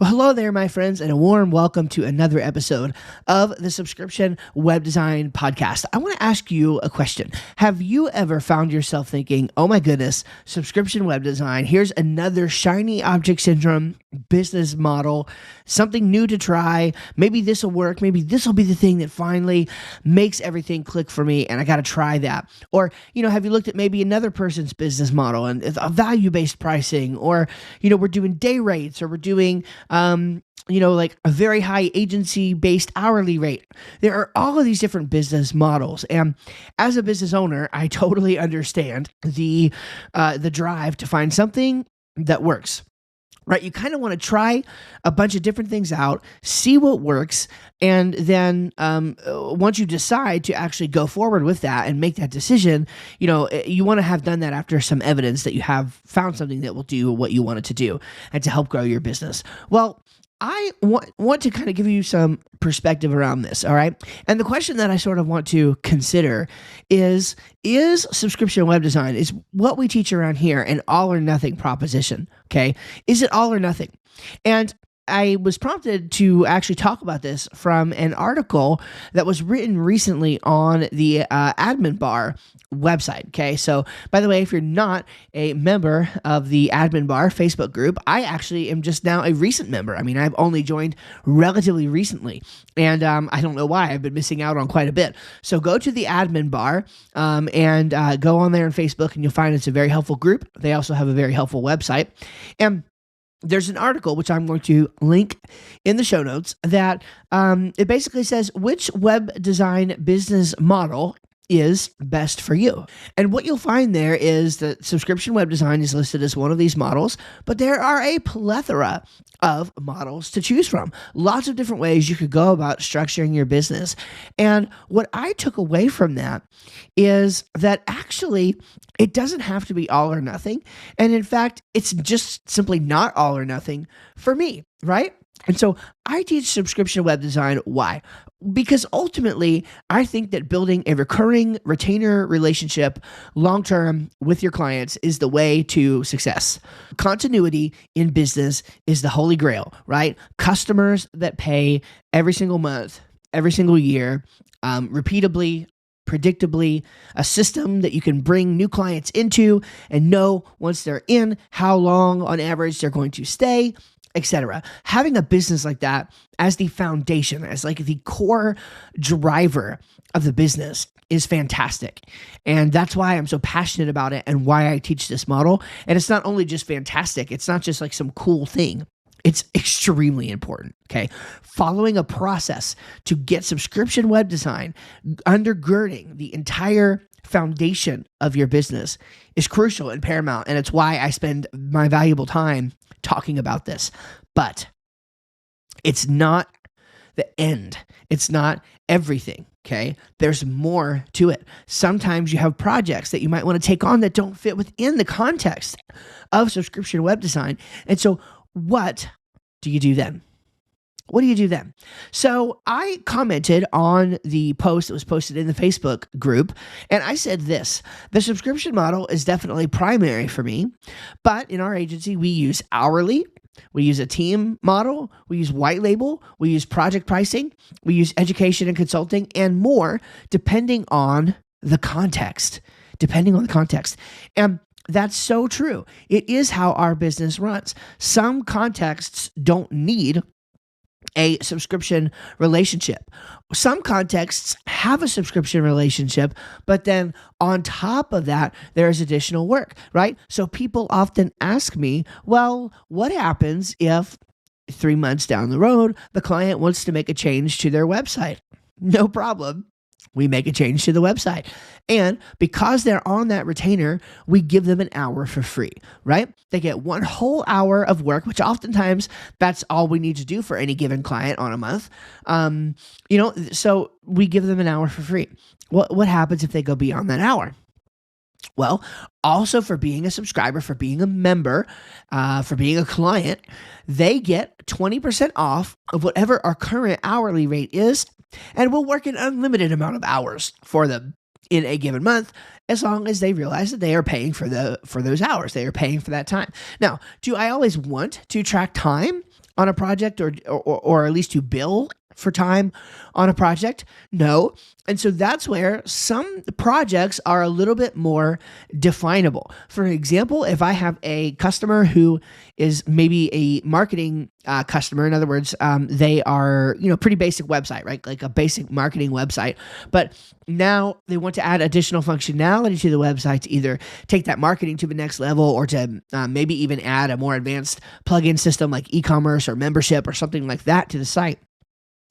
Well, hello there, my friends, and a warm welcome to another episode of the Subscription Web Design Podcast. I want to ask you a question. Have you ever found yourself thinking, oh my goodness, subscription web design, here's another shiny object syndrome business model, something new to try. Maybe this will work. Maybe this will be the thing that finally makes everything click for me, and I got to try that. Or, have you looked at maybe another person's business model and a value-based pricing, or, we're doing day rates, or we're doing like a very high agency-based hourly rate. There are all of these different business models, and as a business owner, I totally understand the drive to find something that works. Right, you kind of want to try a bunch of different things out, see what works, and then once you decide to actually go forward with that and make that decision, you want to have done that after some evidence that you have found something that will do what you want it to do and to help grow your business. Well, I want to kind of give you some perspective around this, all right? And the question that I sort of want to consider is subscription web design, is what we teach around here an all or nothing proposition, okay? Is it all or nothing? And I was prompted to actually talk about this from an article that was written recently on the Admin Bar website. Okay, so by the way, if you're not a member of the Admin Bar Facebook group, I actually am just now a recent member. I mean, I've only joined relatively recently, and I don't know why. I've been missing out on quite a bit. So go to the Admin Bar and go on there on Facebook, and you'll find it's a very helpful group. They also have a very helpful website, and there's an article, which I'm going to link in the show notes, that it basically says which web design business model is best for you. And what you'll find there is that subscription web design is listed as one of these models, but there are a plethora of models to choose from. Lots of different ways you could go about structuring your business. And what I took away from that is that actually it doesn't have to be all or nothing. And in fact, it's just simply not all or nothing for me, right? And so I teach subscription web design. Why? Because ultimately, I think that building a recurring retainer relationship long-term with your clients is the way to success. Continuity in business is the holy grail, right? Customers that pay every single month, every single year, repeatably, predictably, a system that you can bring new clients into and know once they're in how long on average they're going to stay, etc. Having a business like that as the foundation, as like the core driver of the business is fantastic. And that's why I'm so passionate about it and why I teach this model. And it's not only just fantastic, it's not just like some cool thing. It's extremely important, okay? Following a process to get subscription web design undergirding the entire foundation of your business is crucial and paramount, and it's why I spend my valuable time talking about this. But it's not the end. It's not everything, okay? There's more to it. Sometimes you have projects that you might want to take on that don't fit within the context of subscription web design. And so what do you do then? What do you do then? So I commented on the post that was posted in the Facebook group, and I said this: the subscription model is definitely primary for me, but in our agency, we use hourly, we use a team model, we use white label, we use project pricing, we use education and consulting, and more, depending on the context. And that's so true. It is how our business runs. Some contexts don't need a subscription relationship. Some contexts have a subscription relationship, but then on top of that, there's additional work, right? So people often ask me, well, what happens if 3 months down the road, the client wants to make a change to their website? No problem. We make a change to the website. And because they're on that retainer, we give them an hour for free, right? They get 1 whole hour of work, which oftentimes that's all we need to do for any given client on a month. So we give them an hour for free. What happens if they go beyond that hour? Well, also for being a subscriber, for being a member, for being a client, they get 20% off of whatever our current hourly rate is, and we'll work an unlimited amount of hours for them in a given month, as long as they realize that they are paying for those hours. They are paying for that time. Now, do I always want to track time? on a project or at least to bill for time on a project? No. And so that's where some projects are a little bit more definable. For example, if I have a customer who is maybe a marketing customer, in other words, they are, pretty basic website, right? Like a basic marketing website, but now they want to add additional functionality to the website to either take that marketing to the next level or to maybe even add a more advanced plugin system like e-commerce or membership or something like that to the site.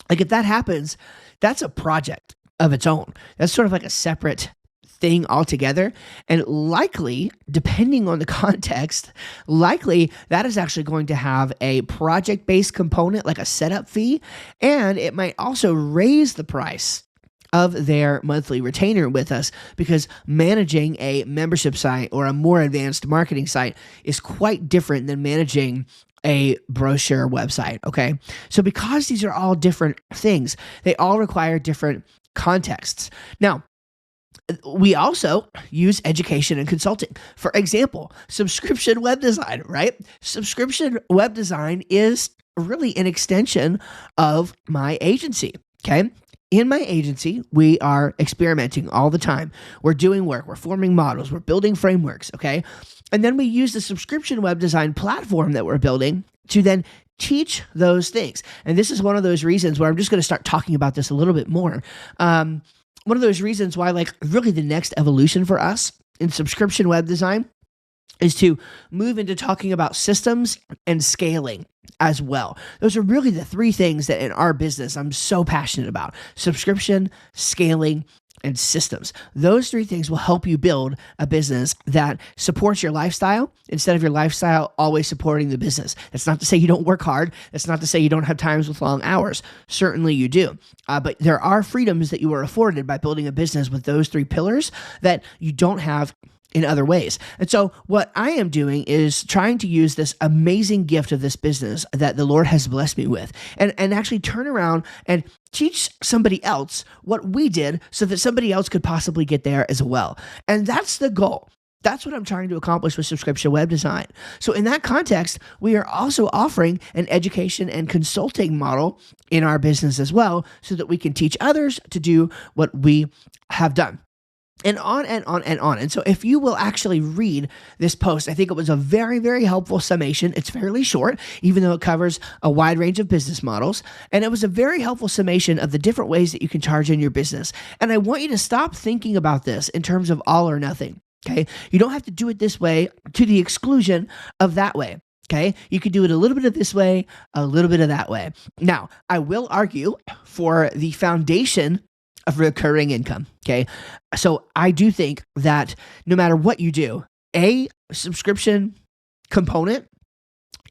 Like if that happens, that's a project of its own. That's sort of like a separate thing altogether. And likely, depending on the context, likely that is actually going to have a project-based component like a setup fee. And it might also raise the price of their monthly retainer with us because managing a membership site or a more advanced marketing site is quite different than managing a brochure website, okay? So because these are all different things, they all require different contexts. Now, we also use education and consulting. For example, subscription web design, right? Subscription web design is really an extension of my agency, okay? In my agency, we are experimenting all the time. We're doing work, we're forming models, we're building frameworks, okay? And then we use the subscription web design platform that we're building to then teach those things. And this is one of those reasons where I'm just going to start talking about this a little bit more. One of those reasons why, like, really the next evolution for us in subscription web design is to move into talking about systems and scaling as well. Those are really the three things that in our business I'm so passionate about: subscription, scaling, and systems. Those three things will help you build a business that supports your lifestyle instead of your lifestyle always supporting the business. That's not to say you don't work hard. That's not to say you don't have times with long hours. Certainly you do. But there are freedoms that you are afforded by building a business with those three pillars that you don't have in other ways. And so what I am doing is trying to use this amazing gift of this business that the Lord has blessed me with and actually turn around and teach somebody else what we did so that somebody else could possibly get there as well. And that's the goal. That's what I'm trying to accomplish with subscription web design. So in that context, we are also offering an education and consulting model in our business as well so that we can teach others to do what we have done. And on and on and on. And so if you will actually read this post, I think it was a very, very helpful summation. It's fairly short, even though it covers a wide range of business models. And it was a very helpful summation of the different ways that you can charge in your business. And I want you to stop thinking about this in terms of all or nothing, okay? You don't have to do it this way to the exclusion of that way. Okay, you could do it a little bit of this way, a little bit of that way. Now, I will argue for the foundation of recurring income. Okay. So I do think that no matter what you do, a subscription component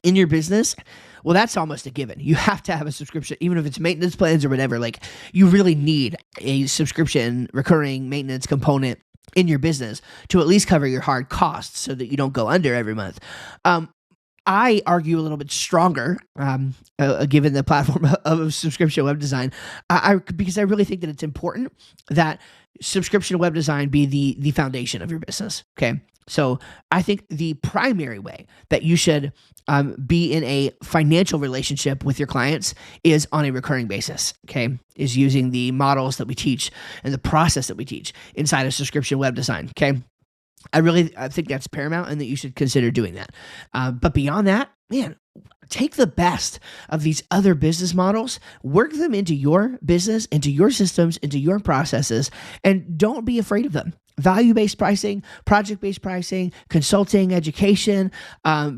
in your business, well, that's almost a given. You have to have a subscription, even if it's maintenance plans or whatever. Like, you really need a subscription recurring maintenance component in your business to at least cover your hard costs so that you don't go under every month. I argue a little bit stronger, given the platform of subscription web design, because I really think that it's important that subscription web design be the foundation of your business. Okay, so I think the primary way that you should be in a financial relationship with your clients is on a recurring basis. Okay, is using the models that we teach and the process that we teach inside of subscription web design. Okay. I think that's paramount and that you should consider doing that. But beyond that, man, take the best of these other business models, work them into your business, into your systems, into your processes, and don't be afraid of them. Value-based pricing, project-based pricing, consulting, education,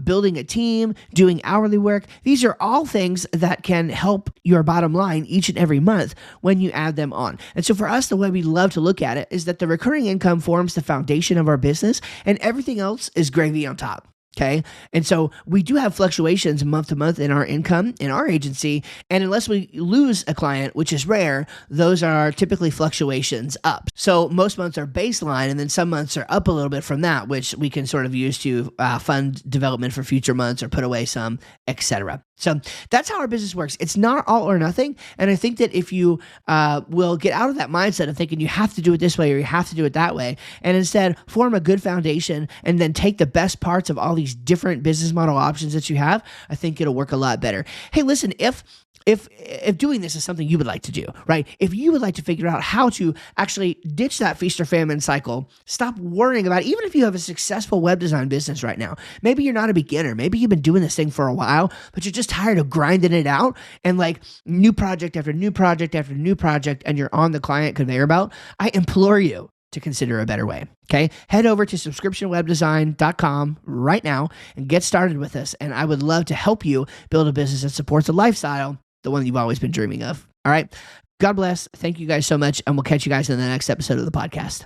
building a team, doing hourly work. These are all things that can help your bottom line each and every month when you add them on. And so for us, the way we love to look at it is that the recurring income forms the foundation of our business and everything else is gravy on top. Okay. And so we do have fluctuations month to month in our income in our agency. And unless we lose a client, which is rare, those are typically fluctuations up. So most months are baseline and then some months are up a little bit from that, which we can sort of use to fund development for future months or put away some, etc. So that's how our business works. It's not all or nothing. And I think that if you will get out of that mindset of thinking you have to do it this way or you have to do it that way, and instead form a good foundation and then take the best parts of all these different business model options that you have, I think it'll work a lot better. Hey, listen, if doing this is something you would like to do, right? If you would like to figure out how to actually ditch that feast or famine cycle, stop worrying about it. Even if you have a successful web design business right now, maybe you're not a beginner, maybe you've been doing this thing for a while, but you're just tired of grinding it out and like new project after new project after new project, and you're on the client conveyor belt, I implore you to consider a better way. Okay. Head over to subscriptionwebdesign.com right now and get started with us. And I would love to help you build a business that supports a lifestyle, the one you've always been dreaming of. All right. God bless. Thank you guys so much. And we'll catch you guys in the next episode of the podcast.